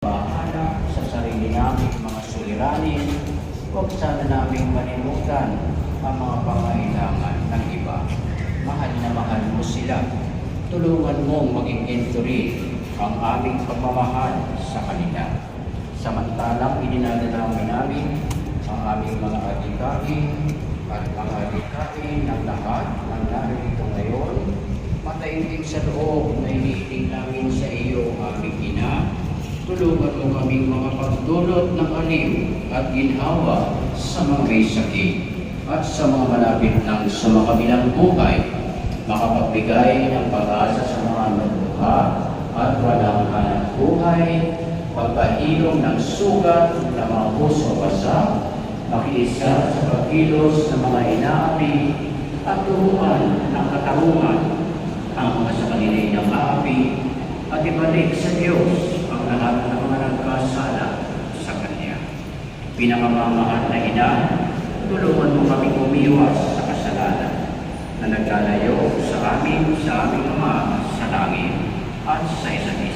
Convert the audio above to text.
Bahala sa sarili naming mga suliranin, huwag sana naming malimutan ang mga pangailangan ng iba. Mahal na mahal mo sila. Tulungan mong maging entry ang aming pagmamahal sa kanila. Samantalang idinadalangin namin ang aming mga adhikain at mga adhikain ng lahat ng narito ngayon, mataimtim sa loob na iniiling namin sa iyo, aming Ina. Tulungan mo kaming mga pagdulot ng aliw at ginhawa sa mga may sakit at sa mga malapit ng sumakabilang buhay, makapagbigay ng pag-asa sa mga naluha at walang hanap buhay, pagpahilom ng sugat ng mga puso basa, makiisa sa pagkilos ng mga inaapi at turuan ng katarungan ang mga sa kanila'y ng api at ibalik sa Diyos ang lahat ng mga nagkasala sa Kanya. Pinakamamahal na Ina, tulungan mo kami umiwas sa kasalanan na naglalayo sa aming Ama sa langit at sa isa't isa.